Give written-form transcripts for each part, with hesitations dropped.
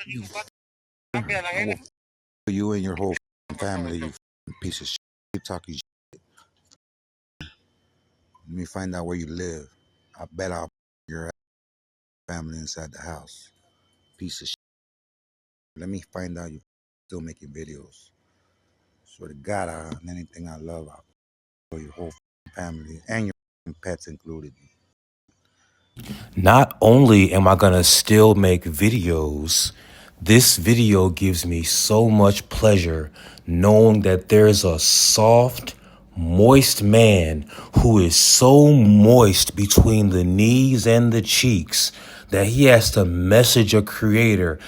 You, I will you and your whole family, you piece of shit. Keep talking shit. Let me find out where you live. I bet I'll your family inside the house. Piece of shit. Let me find out you still making videos. Swear to God, anything I love, I'll for your whole family and your pets included. Not only am I gonna still make videos, this video gives me so much pleasure knowing that there's a soft, moist man who is so moist between the knees and the cheeks that he has to message a creator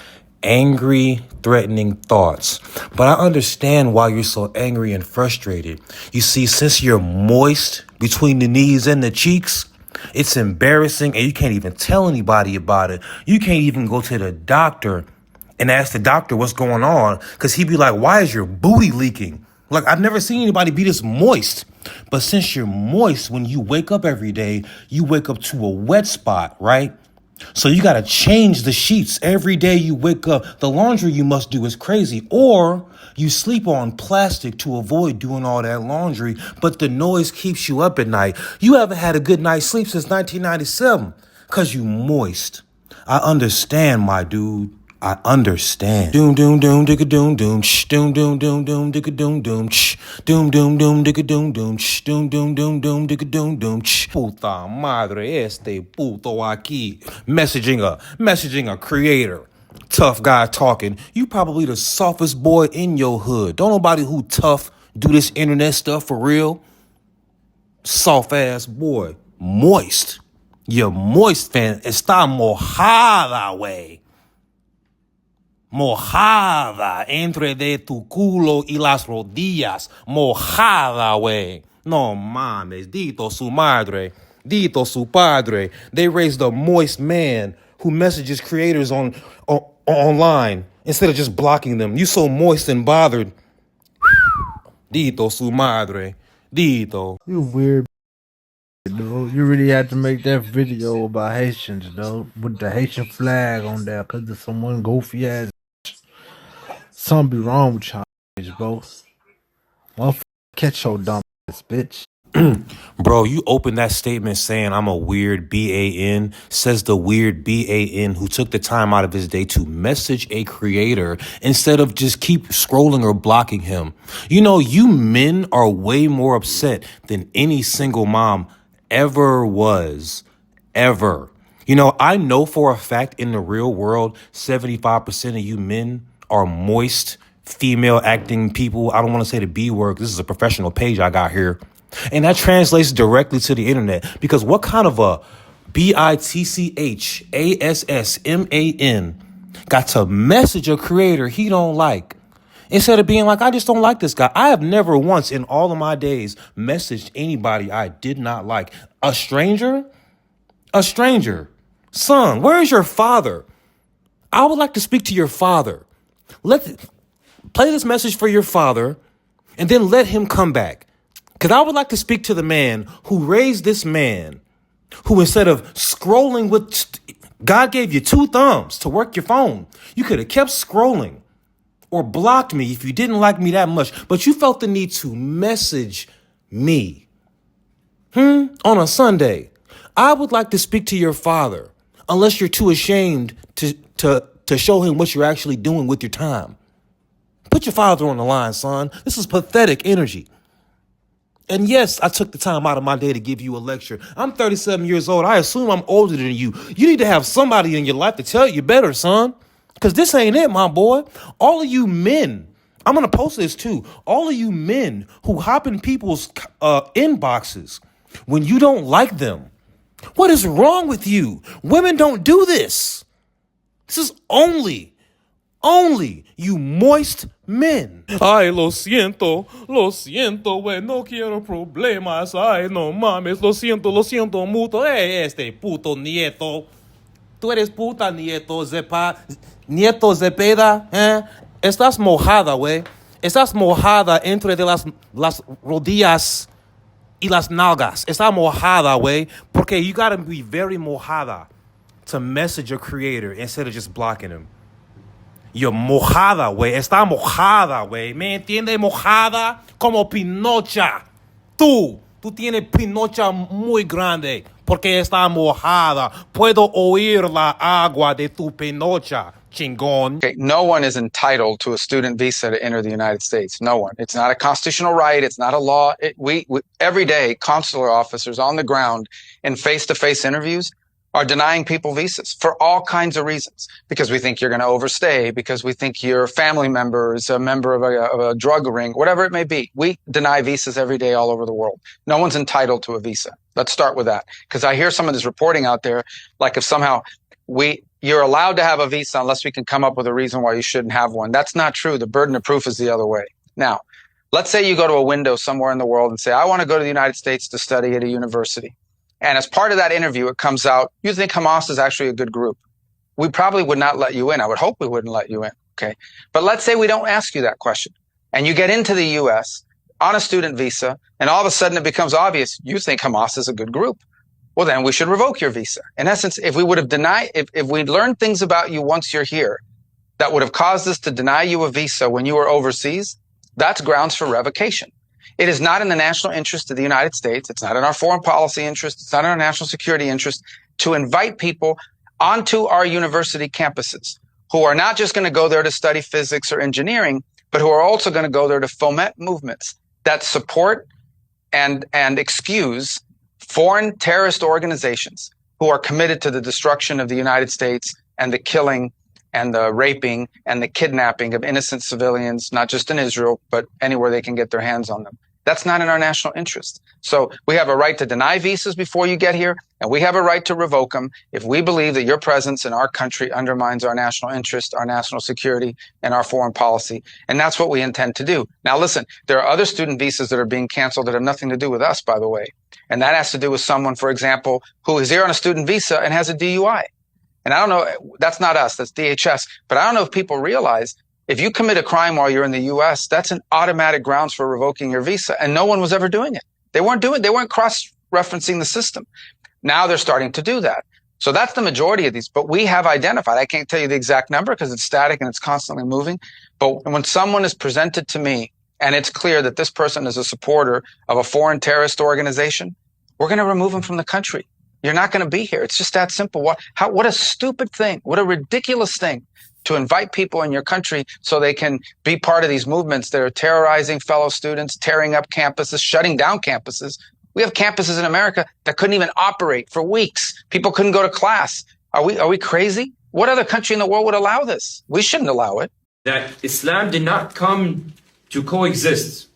angry, threatening thoughts. But I understand why you're so angry and frustrated. You see, since you're moist between the knees and the cheeks, it's embarrassing and you can't even tell anybody about it. You can't even go to the doctor and ask the doctor what's going on because he'd be like, why is your booty leaking? Like, I've never seen anybody be this moist. But since you're moist, when you wake up every day, you wake up to a wet spot, right? So you got to change the sheets every day you wake up. The laundry you must do is crazy. Or you sleep on plastic to avoid doing all that laundry, but the noise keeps you up at night. You haven't had a good night's sleep since 1997 because you moist. I understand, my dude. I understand. Doom doom doom digga doom doom shh doom doom doom doom digga doom doom shh doom doom doom digga doom doom shh doom doom doom doom digga doom doom shh. Puta madre, este puto aquí messaging a creator. Tough guy talking. You probably the softest boy in your hood. Don't nobody who tough do this internet stuff for real. Soft ass boy, moist. You're moist, fan. Está mojada, way. Mojada entre de tu culo y las rodillas. Mojada, way. No mames. Dito su madre. Dito su padre. They raised a moist man who messages creators online instead of just blocking them. You so moist and bothered. Dito su madre. Dito. You weird, dude. You really had to make that video about Haitians, though, with the Haitian flag on there, because there's someone goofy ass. Something be wrong with y'all, bro. Motherfucker, catch your dumb ass, bitch. Bro, you open that statement saying I'm a weird BAN, says the weird BAN who took the time out of his day to message a creator instead of just keep scrolling or blocking him. You know, you men are way more upset than any single mom ever was. Ever. You know, I know for a fact in the real world, 75% of you men are moist, female acting people. I don't want to say the B word. This is a professional page I got here. And that translates directly to the internet because what kind of a BITCHASSMAN got to message a creator he don't like instead of being like, I just don't like this guy. I have never once in all of my days messaged anybody I did not like. A stranger? A stranger. Son, where is your father? I would like to speak to your father. Play this message for your father and then let him come back. Because I would like to speak to the man who raised this man, who instead of scrolling with, God gave you 2 thumbs to work your phone. You could have kept scrolling or blocked me if you didn't like me that much, but you felt the need to message me on a Sunday. I would like to speak to your father, unless you're too ashamed to show him what you're actually doing with your time. Put your father on the line, son. This is pathetic energy. And yes, I took the time out of my day to give you a lecture. I'm 37 years old. I assume I'm older than you. You need to have somebody in your life to tell you better, son. Because this ain't it, my boy. All of you men, I'm going to post this too. All of you men who hop in people's inboxes when you don't like them. What is wrong with you? Women don't do this. This is only you moist men. Ay, lo siento, güey, no quiero problemas. Ay, no mames, lo siento mucho. Este puto nieto. Tú eres puta nieto, nieto Zepeda, ¿eh? Estás mojada, güey. Estás mojada entre de las rodillas y las nalgas. Estás mojada, güey. Porque you gotta be very mojada to message a creator instead of just blocking him. You're mojada, güey. Está mojada, güey. ¿Me entiendes? Mojada como pinocha. Tú tienes pinocha muy grande porque está mojada. Puedo oír la agua de tu pinocha, chingón. Okay, no one is entitled to a student visa to enter the United States. No one. It's not a constitutional right. It's not a law. We every day, consular officers on the ground in face-to-face interviews are denying people visas for all kinds of reasons. Because we think you're going to overstay, because we think your family member is a member of a drug ring, whatever it may be. We deny visas every day all over the world. No one's entitled to a visa. Let's start with that. Because I hear some of this reporting out there, like if somehow you're allowed to have a visa unless we can come up with a reason why you shouldn't have one. That's not true. The burden of proof is the other way. Now, let's say you go to a window somewhere in the world and say, I want to go to the United States to study at a university. And as part of that interview, it comes out, you think Hamas is actually a good group. We probably would not let you in. I would hope we wouldn't let you in. Okay. But let's say we don't ask you that question and you get into the U.S. on a student visa and all of a sudden it becomes obvious you think Hamas is a good group. Well, then we should revoke your visa. In essence, if we would have denied, if we'd learned things about you once you're here that would have caused us to deny you a visa when you were overseas, that's grounds for revocation. It is not in the national interest of the United States. It's not in our foreign policy interest. It's not in our national security interest to invite people onto our university campuses who are not just going to go there to study physics or engineering, but who are also going to go there to foment movements that support and excuse foreign terrorist organizations who are committed to the destruction of the United States and the killing and the raping and the kidnapping of innocent civilians, not just in Israel, but anywhere they can get their hands on them. That's not in our national interest. So we have a right to deny visas before you get here, and we have a right to revoke them if we believe that your presence in our country undermines our national interest, our national security, and our foreign policy. And that's what we intend to do. Now, listen, there are other student visas that are being canceled that have nothing to do with us, by the way. And that has to do with someone, for example, who is here on a student visa and has a DUI. And I don't know, that's not us, that's DHS. But I don't know if people realize if you commit a crime while you're in the U.S., that's an automatic grounds for revoking your visa. And no one was ever doing it. They weren't cross-referencing the system. Now they're starting to do that. So that's the majority of these. But we have identified, I can't tell you the exact number because it's static and it's constantly moving. But when someone is presented to me and it's clear that this person is a supporter of a foreign terrorist organization, we're going to remove them from the country. You're not going to be here. It's just that simple. What a stupid thing. What a ridiculous thing to invite people in your country so they can be part of these movements that are terrorizing fellow students, tearing up campuses, shutting down campuses. We have campuses in America that couldn't even operate for weeks. People couldn't go to class. Are we crazy? What other country in the world would allow this? We shouldn't allow it. That Islam did not come to coexist.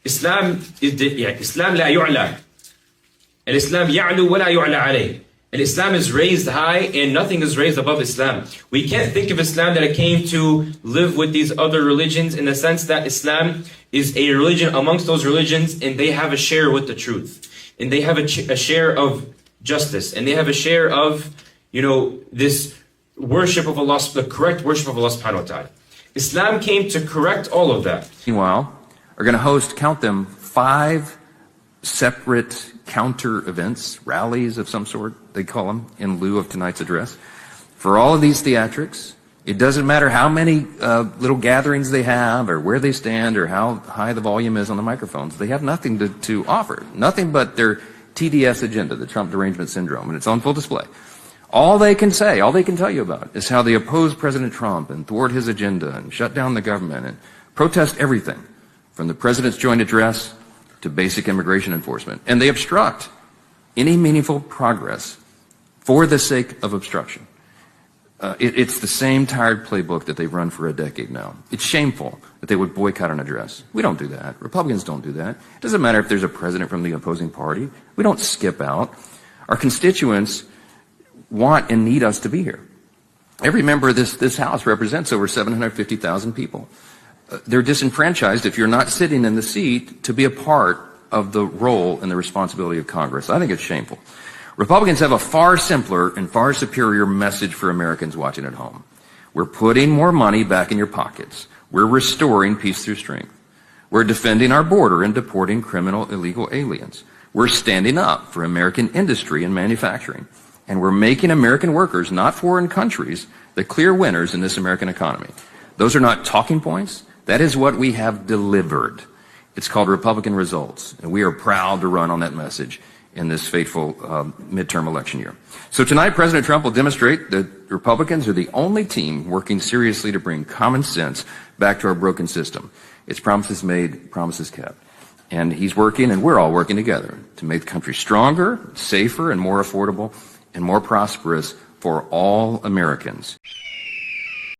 Islam لا يعلى. Islam يعلو ولا يعلى عليه. And Islam is raised high and nothing is raised above Islam. We can't think of Islam that it came to live with these other religions in the sense that Islam is a religion amongst those religions and they have a share with the truth. And they have a share of justice. And they have a share of, this worship of Allah, the correct worship of Allah subhanahu wa ta'ala. Islam came to correct all of that. Meanwhile, are going to host, count them, 5 separate counter events, rallies of some sort, they call them, in lieu of tonight's address. For all of these theatrics, it doesn't matter how many little gatherings they have or where they stand or how high the volume is on the microphones. They have nothing to offer, nothing but their TDS agenda, the Trump derangement syndrome, and it's on full display. All they can say, all they can tell you about is how they oppose President Trump and thwart his agenda and shut down the government and protest everything from the president's joint address to basic immigration enforcement. And they obstruct any meaningful progress for the sake of obstruction. It's the same tired playbook that they've run for a decade now. It's shameful that they would boycott an address. We don't do that. Republicans don't do that. It doesn't matter if there's a president from the opposing party. We don't skip out. Our constituents want and need us to be here. Every member of this House represents over 750,000 people. They're disenfranchised if you're not sitting in the seat to be a part of the role and the responsibility of Congress. I think it's shameful. Republicans have a far simpler and far superior message for Americans watching at home. We're putting more money back in your pockets. We're restoring peace through strength. We're defending our border and deporting criminal illegal aliens. We're standing up for American industry and manufacturing. And we're making American workers, not foreign countries, the clear winners in this American economy. Those are not talking points. That is what we have delivered. It's called Republican results, and we are proud to run on that message in this fateful midterm election year. So tonight, President Trump will demonstrate that Republicans are the only team working seriously to bring common sense back to our broken system. It's promises made, promises kept. And he's working, and we're all working together to make the country stronger, safer, and more affordable, and more prosperous for all Americans.